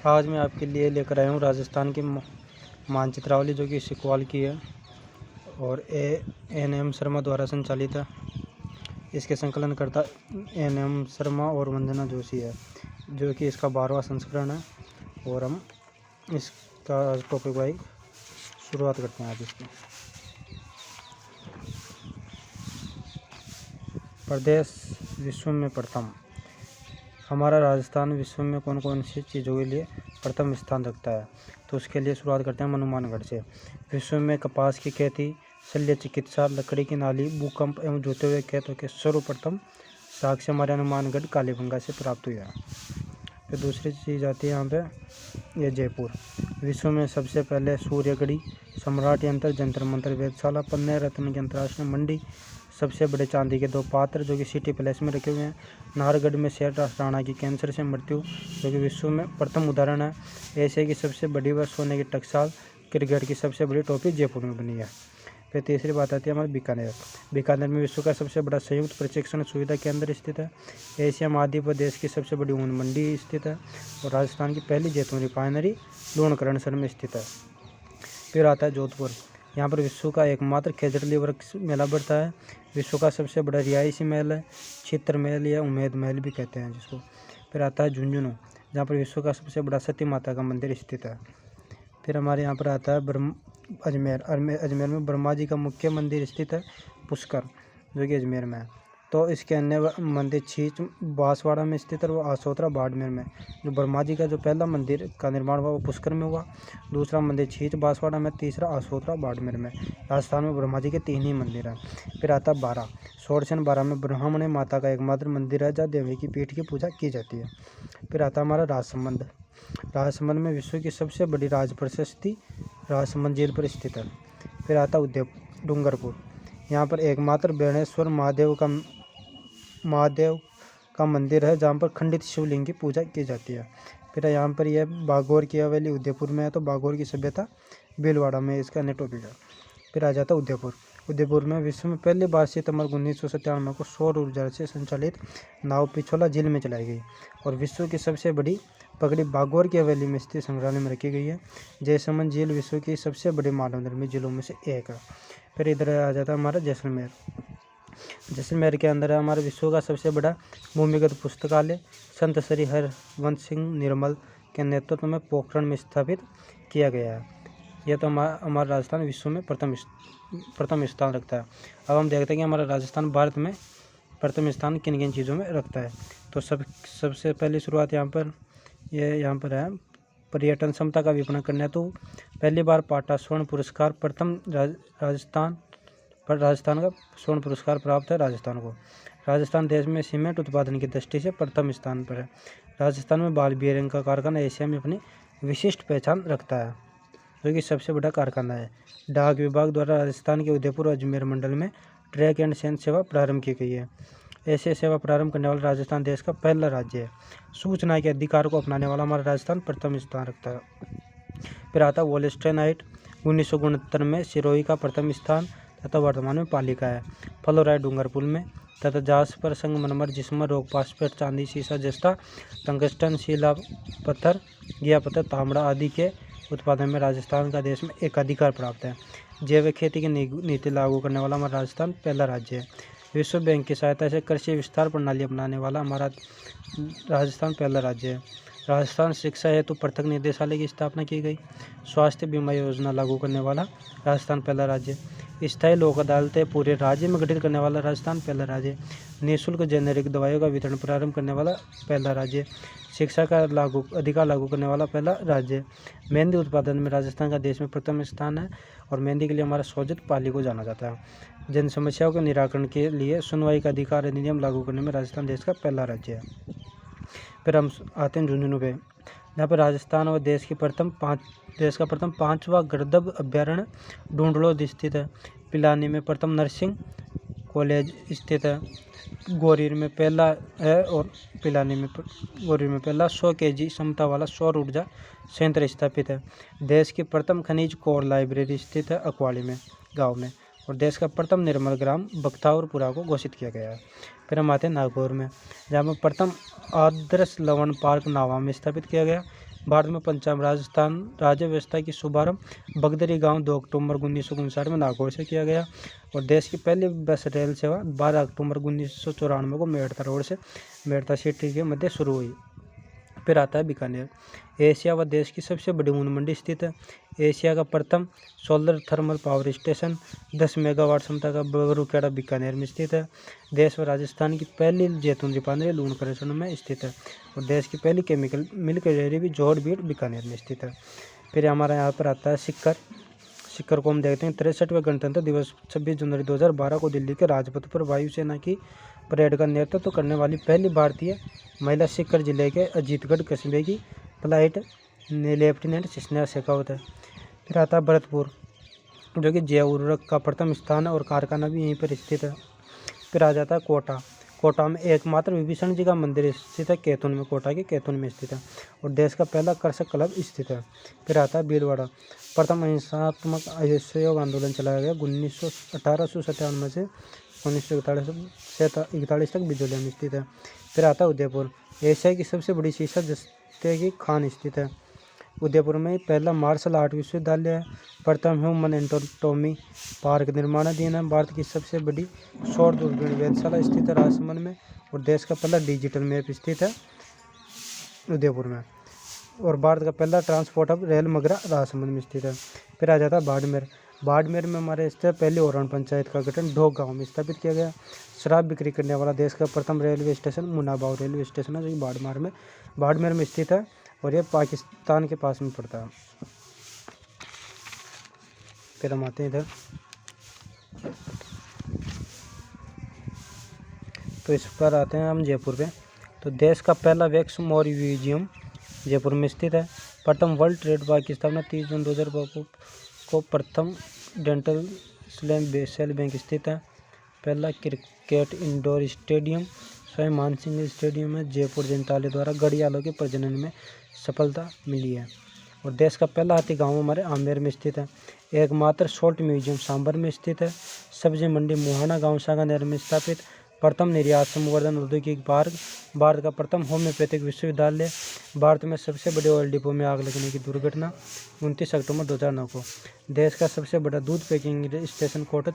आज मैं आपके लिए लेकर आया हूँ राजस्थान की मानचित्रावली, जो कि सिकवाल की है और एन.एम. शर्मा द्वारा संचालित है। इसके संकलनकर्ता एन.एम. शर्मा और वंदना जोशी है, जो कि इसका 12वां संस्करण है। और हम इसका टॉपिक वाइज शुरुआत करते हैं। आज इसकी प्रदेश विश्व में प्रथम। हमारा राजस्थान विश्व में कौन कौन सी चीज़ों के लिए प्रथम स्थान रखता है, तो उसके लिए शुरुआत करते हैं हनुमानगढ़ से। विश्व में कपास की खेती, शल्य चिकित्सा, लकड़ी की नाली, भूकंप एवं जुते हुए खेतों के सर्वप्रथम साक्ष्य हमारे हनुमानगढ़ कालीबंगा से प्राप्त हुआ है। फिर दूसरी चीज़ आती है यहाँ पे, ये जयपुर। विश्व में सबसे पहले सूर्यगढ़ी, सम्राट यंत्र, जंतर मंत्र, वेधशाला, पन्ने रत्न की अंतर्राष्ट्रीय मंडी, सबसे बड़े चांदी के 2 पात्र जो कि सिटी पैलेस में रखे हुए हैं। नाहरगढ़ में शेर राणा की कैंसर से मृत्यु, जो कि विश्व में प्रथम उदाहरण है। एशिया की सबसे बड़ी व सोने की टकसाल, क्रिकेट की सबसे बड़ी टोपी जयपुर में बनी है। फिर तीसरी बात आती है हमारे बीकानेर। बीकानेर में विश्व का सबसे बड़ा संयुक्त प्रशिक्षण सुविधा केंद्र स्थित है। एशिया महाद्वीप व देश की सबसे बड़ी ऊन मंडी स्थित है। और राजस्थान की पहली जैतून रिफाइनरी लूणकरणसर में स्थित है। फिर आता है जोधपुर। यहाँ पर विश्व का एकमात्र खेजड़ली वृक्ष मेला बढ़ता है। विश्व का सबसे बड़ा रिहायशी महल है, चित्र महल या उम्मीद महल भी कहते हैं जिसको। फिर आता है झुंझुनू, जहाँ पर विश्व का सबसे बड़ा सती माता का मंदिर स्थित है। फिर हमारे यहाँ पर आता है अजमेर। अजमेर में ब्रह्मा जी का मुख्य मंदिर स्थित है, पुष्कर, जो कि अजमेर में है। तो इसके अन्य मंदिर छींच बांसवाड़ा में स्थित है, वो आसोतरा बाड़मेर में। जो ब्रह्मा जी का जो पहला मंदिर का निर्माण हुआ वो पुष्कर में हुआ, दूसरा मंदिर छींच बांसवाड़ा में, तीसरा आसोतरा बाड़मेर में। राजस्थान में ब्रह्मा जी के 3 ही मंदिर हैं। फिर आता है बारा। षोडशन बारा में ब्राह्मणी माता का एकमात्र मंदिर है, जहाँ देवी की पीठ की पूजा की जाती है। फिर आता है हमारा राजसमंद। राजसमंद में विश्व की सबसे बड़ी राज प्रशस्ति राजसमंद झील पर स्थित है। फिर आता उदयपुर, डूंगरपुर। यहाँ पर एकमात्र बेणेश्वर महादेव का मंदिर है, जहाँ पर खंडित शिवलिंग की पूजा की जाती है। फिर यहाँ पर यह बागौर की हवेली उदयपुर में है, तो बागौर की सभ्यता भीलवाड़ा में इसका अन्य टॉपिक है। फिर आ जाता है उदयपुर। उदयपुर में विश्व में पहली बार सितंबर 1997 को सौर ऊर्जा से संचालित नाव पिछोला झील में चलाई गई। और विश्व की सबसे बड़ी पगड़ी बागौर की हवेली में स्थित संग्रहालय में रखी गई है। जयसमंद झील विश्व की सबसे बड़ी मानव निर्मित झीलों में से एक है। फिर इधर आ जाता है हमारा जैसलमेर। जैसलमेर के अंदर है हमारे विश्व का सबसे बड़ा भूमिगत पुस्तकालय, संत श्री हरवंश सिंह निर्मल के नेतृत्व में पोखरण में स्थापित किया गया है। यह तो हमारा राजस्थान विश्व में प्रथम स्थान रखता है। अब हम देखते हैं कि हमारा राजस्थान भारत में प्रथम स्थान किन किन चीज़ों में रखता है। तो सबसे पहली शुरुआत यहाँ पर है पर्यटन क्षमता का विपणन करना। तो पहली बार पाटा स्वर्ण पुरस्कार प्रथम राजस्थान का स्वर्ण पुरस्कार प्राप्त है राजस्थान को। राजस्थान देश में सीमेंट उत्पादन की दृष्टि से प्रथम स्थान पर है। राजस्थान में बाल बियरिंग का कारखाना एशिया में अपनी विशिष्ट पहचान रखता है, जो कि सबसे बड़ा कारखाना है। डाक विभाग द्वारा राजस्थान के उदयपुर और अजमेर मंडल में ट्रैक एंड सेंड सेवा प्रारंभ की गई है। ऐसे सेवा प्रारंभ करने वाला राजस्थान देश का पहला राज्य है। सूचना के अधिकार को अपनाने वाला हमारा राजस्थान प्रथम स्थान रखता है। फिर आता है वोल्स्टेनाइट। 1969 में सिरोही का प्रथम स्थान तथा वर्तमान में पालिका है। फ्लोराइड डूंगरपुर में तथा जास्पर संगमरमर, जिस्मर, रोक फास्फेट, चांदी, सीसा, जस्ता, टंगस्टन, शिला पत्थर, गिया पत्थर, तांबड़ा आदि के उत्पादन में राजस्थान का देश में एकाधिकार प्राप्त है। जैविक खेती की नीति लागू करने वाला हमारा राजस्थान पहला राज्य है। विश्व बैंक की सहायता से कृषि विस्तार प्रणाली अपनाने वाला हमारा राजस्थान पहला राज्य है। राजस्थान शिक्षा हेतु पृथक निदेशालय की स्थापना की गई। स्वास्थ्य बीमा योजना लागू करने वाला राजस्थान पहला राज्य। स्थायी लोक अदालतें पूरे राज्य में गठित करने वाला राजस्थान पहला राज्य। निःशुल्क जेनेरिक दवाइयों का वितरण प्रारंभ करने वाला पहला राज्य। शिक्षा का अधिकार लागू करने वाला पहला राज्य। मेहंदी उत्पादन में राजस्थान का देश में प्रथम स्थान है। और मेहंदी के लिए हमारा सोजत पाली को जाना जाता है। जन समस्याओं के निराकरण के लिए सुनवाई का अधिकार अधिनियम लागू करने में राजस्थान देश का पहला राज्य है। फिर हम आते हैं झुंझुनू पे, जहाँ पर राजस्थान और देश का प्रथम 5वां गड़दब अभ्यारण्य ढूंढलो स्थित है। पिलानी में प्रथम नर्सिंग कॉलेज स्थित है। गोरीर में पहला है और गोरीर में पहला 100 kg क्षमता वाला सौर ऊर्जा संयंत्र स्थापित है। देश की प्रथम खनिज कोर लाइब्रेरी स्थित है अकवाली में गाँव में। और देश का प्रथम निर्मल ग्राम बख्तावरपुरा को घोषित किया गया है। फिर हम आते हैं नागौर में, जहाँ पर प्रथम आदर्श लवण पार्क नावा में स्थापित किया गया। भारत में पंचायत राजस्थान राज्य व्यवस्था की शुभारंभ बगदरी गांव 2 अक्टूबर 1959 में नागौर से किया गया। और देश की पहली बस रेल सेवा 12 अक्टूबर 1994 को मेड़ता रोड से मेड़ता सिटी के मध्य शुरू हुई। फिर आता है बीकानेर। एशिया व देश की सबसे बड़ी ऊन मंडी स्थित है। एशिया का प्रथम solar thermal power station 10 megawatt क्षमता का बगरूखेड़ा बीकानेर में स्थित है। देश व राजस्थान की पहली जैतून रिफाइनरी लूण करेसण में स्थित है। और देश की पहली केमिकल मिल्क डेयरी भी जोड़बीड़ बीकानेर में स्थित है। फिर हमारा यहाँ पर आता है सिक्कर। सिक्कर को हम देखते हैं 63वें गणतंत्र दिवस 26 जनवरी 2012 को दिल्ली के राजपथ पर वायुसेना की परेड का नेतृत्व करने वाली पहली भारतीय महिला सिक्कर जिले के अजीतगढ़ कस्बे की फ्लाइट लेफ्टिनेंट स्नेहा शेखावत है। फिर आता है भरतपुर, जो कि जैव उर्वरक का प्रथम स्थान है और कारखाना भी यहीं पर स्थित है। फिर आ जाता है कोटा। कोटा में एकमात्र विभीषण जी का मंदिर स्थित है, कैथून में, कोटा के कैथून में स्थित है। और देश का पहला कृषक क्लब स्थित है। फिर आता है भीलवाड़ा। प्रथम अहिंसात्मक असहयोग आंदोलन चलाया गया 1897 से 1941 तक बिजोलिया में स्थित है। फिर आता है उदयपुर। एशिया की सबसे बड़ी शीशा जस्ते की खान स्थित है। उदयपुर में पहला मार्शल आर्ट विश्वविद्यालय है। प्रथम ह्यूमन एंटोटोमी पार्क निर्माणाधीन है। भारत की सबसे बड़ी सौर दूरबीन वेधशाला स्थित है राजसमंद में। और देश का पहला डिजिटल मैप स्थित है उदयपुर में। और भारत का पहला transport hub rail Magra Rajsamand में स्थित है। फिर आ जाता है बाड़मेर। बाड़मेर में हमारे स्थित पहली ओरान पंचायत का गठन ढोक गाँव में स्थापित किया गया। शराब बिक्री करने वाला देश का प्रथम railway station Munabao railway station है, जो कि बाड़मेर में स्थित है। और यह पाकिस्तान के पास में पड़ता है। फिर हम आते हैं इधर, तो इस पर आते हैं हम जयपुर पे। तो देश का पहला वैक्स मौर्य म्यूजियम जयपुर में स्थित है। प्रथम वर्ल्ड ट्रेड बैंक की स्थापना 30 जून 2000 को प्रथम डेंटल सेल बैंक स्थित है। पहला क्रिकेट इंडोर स्टेडियम स्वयं मान सिंह स्टेडियम में जयपुर जनताले द्वारा घड़ियालों के प्रजनन में सफलता मिली है। और देश का पहला हाथी गांव हमारे आमेर में स्थित है। एकमात्र सोल्ट म्यूजियम सांबर में स्थित है। सब्जी मंडी मुहाना गांव सांगानेर में स्थापित। प्रथम निर्यात संवर्धन औद्योगिक पार्क, भारत का प्रथम होम्योपैथिक विश्वविद्यालय, भारत में सबसे बड़े ऑयल डिपो में आग लगने की दुर्घटना 29 अक्टूबर 2009 को। देश का सबसे बड़ा दूध पैकिंग स्टेशन कोटक